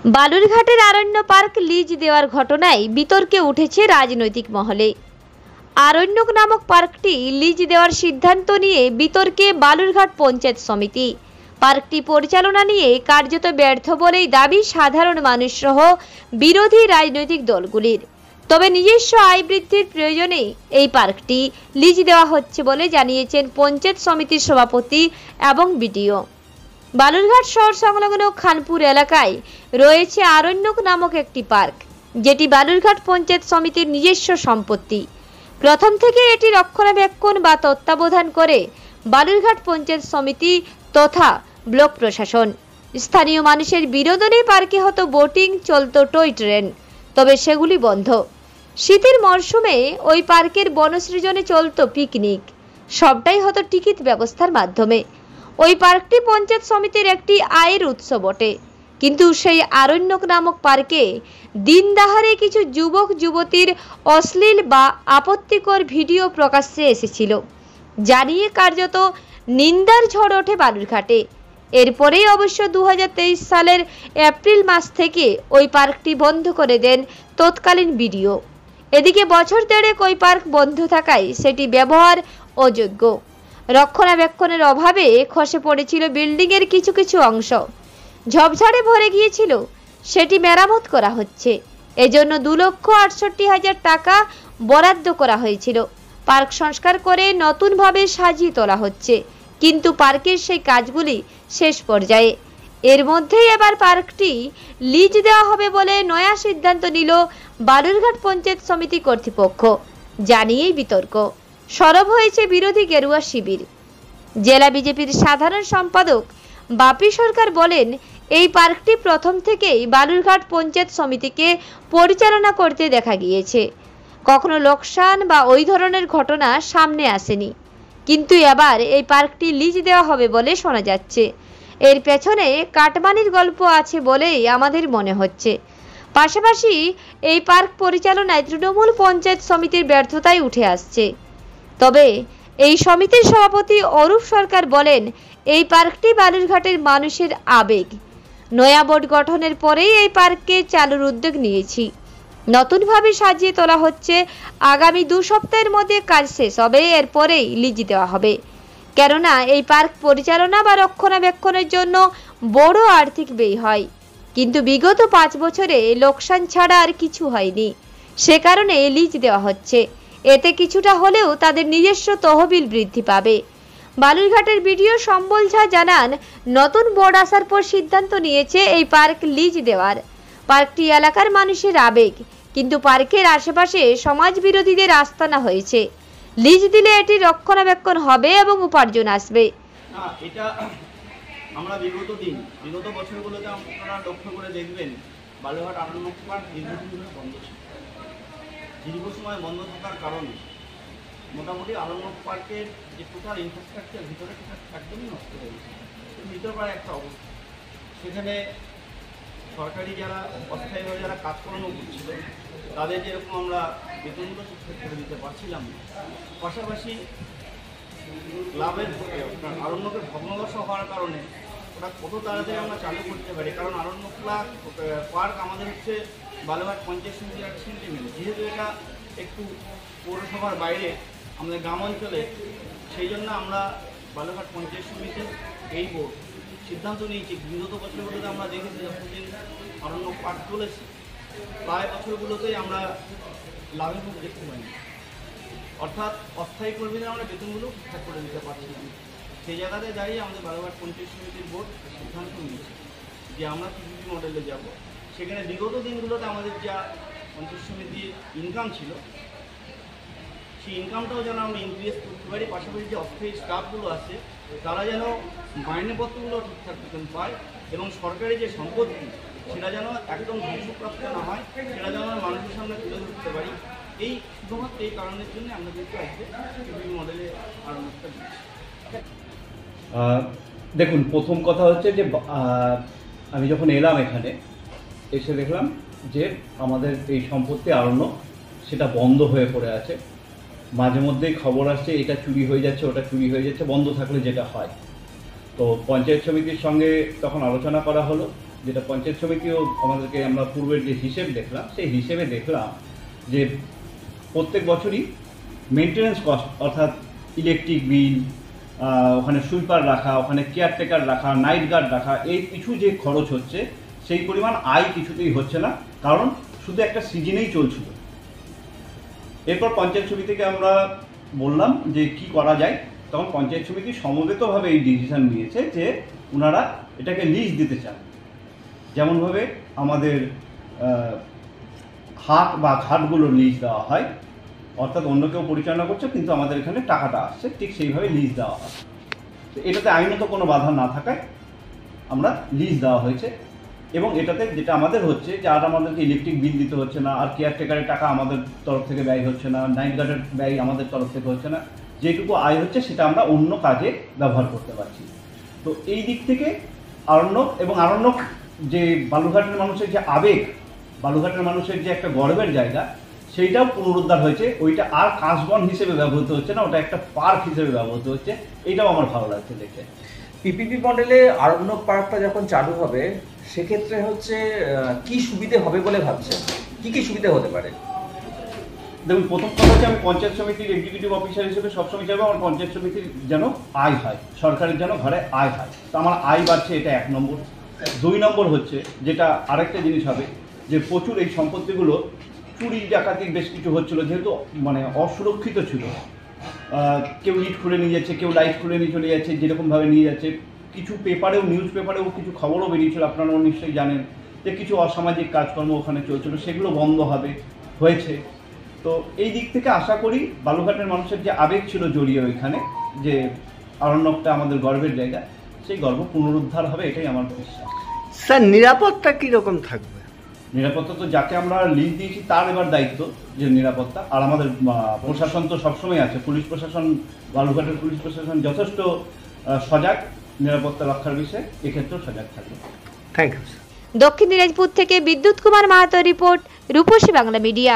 বালুরঘাটের আরণ্য park lease দেওয়ার ঘটনায় বিতর্কে উঠেছে রাজনৈতিক মহলে। আরণ্যক নামক পার্কটি লিজ দেওয়ার সিদ্ধান্ত নিয়ে বিতর্কে বালুরঘাট পঞ্চায়েত সমিতি। পার্কটি পরিচালনা নিয়ে কার্যত ব্যর্থ বলেই দাবি সাধারণ মানুষ সহ বিরোধী রাজনৈতিক দলগুলির। তবে নিজস্ব আয় বৃদ্ধির প্রয়োজনে এই পার্কটি লিজ দেওয়া হচ্ছে বলে জানিয়েছেন পঞ্চায়েত সমিতির সভাপতি এবং বিডিও। বালুরঘাট শহর সংলগ্ন খানপুর এলাকায় রয়েছে আরণ্যক নামক একটি পার্ক, যেটি বালুরঘাট পঞ্চায়েত সমিতির নিজস্ব সম্পত্তি। প্রথম থেকে এটি রক্ষণাবেক্ষণ বা তত্ত্বাবধান করে বালুরঘাট পঞ্চায়েত সমিতি তথা ব্লক প্রশাসন। স্থানীয় মানুষের বিনোদনে পার্কে হতো বোটিং, চলত টয় ট্রেন, তবে সেগুলি বন্ধ। শীতের মরশুমে ওই পার্কের বনসৃজনে চলত পিকনিক, সবটাই হতো টিকিট ব্যবস্থার মাধ্যমে। ওই পার্কটি পঞ্চায়েত সমিতির একটি আয়ের উৎস বটে, কিন্তু সেই আরণ্যক নামক পার্কে দিন দাহারে কিছু যুবক যুবতীর অশ্লীল বা আপত্তিকর ভিডিও প্রকাশ্যে এসেছিল, জানিয়ে কার্যত নিন্দার ঝড় ওঠে বালুরঘাটে। এরপরেই অবশ্য 2023 সালের এপ্রিল মাস থেকে ওই পার্কটি বন্ধ করে দেন তৎকালীন বিডিও। এদিকে বছর দেড়েক ওই পার্ক বন্ধ থাকায় সেটি ব্যবহার অযোগ্য। রক্ষণাবেক্ষণের অভাবে খসে পড়েছিল বিল্ডিংয়ের কিছু কিছু অংশ, ঝোপঝাড়ে ভরে গিয়েছিল, সেটি মেরামত করা হচ্ছে। এজন্য 2,68,000 টাকা বরাদ্দ করা হয়েছিল। পার্ক সংস্কার করে নতুনভাবে সাজিয়ে তোলা হচ্ছে, কিন্তু পার্কের সেই কাজগুলি শেষ পর্যায়ে। এর মধ্যেই এবার পার্কটি লিজ দেওয়া হবে বলে নয়া সিদ্ধান্ত নিল বালুরঘাট পঞ্চায়েত সমিতি কর্তৃপক্ষ, জানিয়েই বিতর্ক। সরব হয়েছে বিরোধী গেরুয়া শিবির। জেলা বিজেপির সাধারণ সম্পাদক বাপি সরকার বলেন, এই পার্কটি প্রথম থেকেই বালুরঘাট পঞ্চায়েত সমিতিকে পরিচালনা করতে দেখা গিয়েছে। কখনো লোকসান বা ওই ধরনের ঘটনা সামনে আসেনি, কিন্তু এবার এই পার্কটি লিজ দেওয়া হবে বলে শোনা যাচ্ছে। এর পেছনে কাটমানির গল্প আছে বলেই আমাদের মনে হচ্ছে। পাশাপাশি এই পার্ক পরিচালনায় তৃণমূল পঞ্চায়েত সমিতির ব্যর্থতাই উঠে আসছে। তবে এই সমিতির সভাপতি অরূপ সরকার বলেন, এই পার্কটি বালুরঘাটের মানুষের আবেগ। নয়া বোর্ড গঠনের পরেই এই পার্ককে চালুর উদ্যোগ নিয়েছি। নতুনভাবে সাজিয়ে তোলা হচ্ছে। আগামী 2 সপ্তাহের মধ্যে কাজ শেষ হবে, এরপরেই লিজ দেওয়া হবে। কেননা এই পার্ক পরিচালনা বা রক্ষণাবেক্ষণের জন্য বড় আর্থিক ব্যয় হয়, কিন্তু বিগত 5 বছরে লোকসান ছাড়া আর কিছু হয়নি। সে কারণে লিজ দেওয়া হচ্ছে। এতে কিছুটা হলেও তাদের নিজস্ব তহবিল বৃদ্ধি পাবে। বালুরঘাটের বিডিও সম্বল ঝা জানান, নতুন বোর্ড আসার পর সিদ্ধান্ত নিয়েছে এই পার্ক লিজ দেওয়ার। পার্কটি এলাকার মানুষের আবেগ, কিন্তু পার্কের আশেপাশে সমাজ বিরোধীদের আস্তানা হয়েছে। লিজ দিলে এটি রক্ষণাবেক্ষণ হবে এবং উপার্জন আসবে। এটা আমরা বিগত বছরগুলোতে আপনারা লক্ষ্য করে দেখবেন, বালুরঘাট আরণ্যক পার্ক দীর্ঘদিন ধরে বন্ধ ছিল। দীর্ঘ সময় বন্ধ থাকার কারণে মোটামুটি আরণ্যক পার্কের যে টোটাল ইনফ্রাস্ট্রাকচার ভিতরে একদমই নষ্ট হয়ে গেছে। ভিতরপাড়া একটা অবস্থা, সেখানে সরকারি যারা অস্থায়ীভাবে যারা কাজকর্ম করছিল তাদের যেরকম আমরা বেতনগুলো ঠিকঠাক করে দিতে পারছিলাম না, পাশাপাশি লাভের আরণ্যকের ভগ্নদশা হওয়ার কারণে ওটা কত তাড়াতাড়ি আমরা চালু করতে পারি। কারণ আরণ্যক পার্ক আমাদের হচ্ছে বালুরঘাট পঞ্চায়েত সমিতির একটা সেন্টিমেন্ট। যেহেতু এটা একটু পৌরসভার বাইরে আমাদের গ্রাম অঞ্চলে, সেই জন্য আমরা বালুরঘাট পঞ্চায়েত সমিতির এই বোর্ড সিদ্ধান্ত নিয়েছি। বিগত বছরগুলোতে আমরা দেখেছি যতদিন আরণ্যক পার্ক চলেছে, প্রায় বছরগুলোতেই আমরা লাভের মুখ দেখতে পাইনি। অর্থাৎ অস্থায়ী কর্মীদের আমরা বেতনগুলো ঠিকঠাক করে দিতে পারছি না। সেই জায়গাতে দাঁড়িয়ে আমাদের বালুরঘাট পঞ্চায়েত সমিতির বোর্ড সিদ্ধান্ত নিয়েছে যে আমরা পিপিপি মডেলে যাব। সেখানে বিগত দিনগুলোতে আমাদের যা পঞ্চায়েত সমিতির ইনকাম ছিল, সেই ইনকামটাও যেন আমরা ইনক্রিজ করতে পারি। পাশাপাশি যে অস্থায়ী স্টাফগুলো আছে তারা যেন মাইনেপত্রগুলো ঠিকঠাক মতন পায়, এবং সরকারি যে সম্পত্তি সেটা যেন একদম ধ্বংসপ্রাপ্ত না হয়, সেটা যেন আমরা মানুষের সামনে তুলে ধরতে পারি। এই শুধুমাত্র এই কারণের জন্য আমরা কিন্তু আজকে পিপিপি মডেলে আরম্ভটা দিচ্ছি। দেখুন, প্রথম কথা হচ্ছে যে আমি যখন এলাম এখানে এসে দেখলাম যে আমাদের এই সম্পত্তি আরণ্যক সেটা বন্ধ হয়ে পড়ে আছে। মাঝে মধ্যেই খবর আসছে এটা চুরি হয়ে যাচ্ছে, ওটা চুরি হয়ে যাচ্ছে, বন্ধ থাকলে যেটা হয়। তো পঞ্চায়েত সমিতির সঙ্গে তখন আলোচনা করা হলো যেটা পঞ্চায়েত সমিতিও আমাদেরকে, আমরা পূর্বের যে হিসেব দেখলাম সেই হিসেবে দেখলাম যে প্রত্যেক বছরই মেনটেন্যান্স কস্ট, অর্থাৎ ইলেকট্রিক বিল, ওখানে সুইপার রাখা, ওখানে কেয়ারটেকার রাখা, নাইট গার্ড রাখা, এই কিছু যে খরচ হচ্ছে সেই পরিমাণ আয় কিছুতেই হচ্ছে না, কারণ শুধু একটা সিজনেই চলছিল। এরপর পঞ্চায়েত সমিতিকে আমরা বললাম যে কি করা যায়, তখন পঞ্চায়েত সমিতি সমবেতভাবে এই ডিসিশন নিয়েছে যে ওনারা এটাকে লিজ দিতে চান। যেমনভাবে আমাদের হাট বা ঘাটগুলো লিজ দেওয়া হয়, অর্থাৎ অন্য কেউ পরিচালনা করছে কিন্তু আমাদের এখানে টাকাটা আসছে, ঠিক সেইভাবে লিজ দেওয়া হয়। তো এটাতে আইনত কোনো বাধা না থাকায় আমরা লিজ দেওয়া হয়েছে, এবং এটাতে যেটা আমাদের হচ্ছে যে আর আমাদেরকে ইলেকট্রিক বিল দিতে হচ্ছে না, আর কেয়ারটেকারের টাকা আমাদের তরফ থেকে ব্যয় হচ্ছে না, নাইট গার্ডের ব্যয় আমাদের তরফ থেকে হচ্ছে না, যেটুকু আয় হচ্ছে সেটা আমরা অন্য কাজে ব্যবহার করতে পারছি। তো এই দিক থেকে আরণ্যক, এবং আরণ্যক যে বালুরঘাটের মানুষের যে আবেগ, বালুরঘাটের মানুষের যে একটা গর্বের জায়গা, সেইটাও পুনরুদ্ধার হয়েছে। ওইটা আর কাশবন হিসেবে ব্যবহৃত হচ্ছে না, ওটা একটা পার্ক হিসেবে ব্যবহৃত হচ্ছে। এইটাও আমার ভালো লাগছে দেখে। পিপিপি মডেলে আরণ্যক পার্কটা যখন চালু হবে সেক্ষেত্রে হচ্ছে কি সুবিধে হবে বলে ভাবছেন? কি কি সুবিধা হতে পারে? দেখুন, প্রথম কথা হচ্ছে আমি পঞ্চায়েত সমিতির এক্সিকিউটিভ অফিসার হিসেবে সবসময় চাইবো আমার পঞ্চায়েত সমিতির যেন আয় হয়, সরকারের যেন ঘরে আয় হয়। তো আমার আয় বাড়ছে, এটা 1 নম্বর। 2 নম্বর হচ্ছে যেটা আরেকটা জিনিস হবে, যে প্রচুর এই সম্পত্তিগুলো চুরি ডাকাতি বেশ কিছু হচ্ছিল, যেহেতু মানে অসুরক্ষিত ছিল। কেউ ইট খুলে নিয়ে যাচ্ছে, কেউ লাইট খুলে নিয়ে চলে যাচ্ছে, যেরকমভাবে নিয়ে যাচ্ছে। কিছু পেপারেও, নিউজ পেপারেও কিছু খবরও বেরিয়েছিল, আপনারাও নিশ্চয়ই জানেন, যে কিছু অসামাজিক কাজকর্ম ওখানে চলছিল, সেগুলো বন্ধ হয়েছে। তো এই দিক থেকে আশা করি বালুরঘাটের মানুষের যে আবেগ ছিল জড়িয়ে ওইখানে, যে আরণ্যকটা আমাদের গর্বের জায়গা, সেই গর্ব পুনরুদ্ধার হবে, এটাই আমার বিশ্বাস। স্যার, নিরাপত্তা কীরকম থাকবে? নিরাপত্তা তো যাকে আমরা লিজ দিয়েছি তার এবার দায়িত্ব যে নিরাপত্তা, আর আমাদের প্রশাসন তো সবসময় আছে, পুলিশ প্রশাসন, বালুরঘাটের পুলিশ প্রশাসন যথেষ্ট সজাগ নিরাপত্তা রক্ষার বিষয়ে, এক্ষেত্রেও সজাগ থাকবে। Thank you. দক্ষিণ দিনাজপুর থেকে বিদ্যুৎ কুমার মাহাতো রিপোর্ট, রূপসী বাংলা মিডিয়া।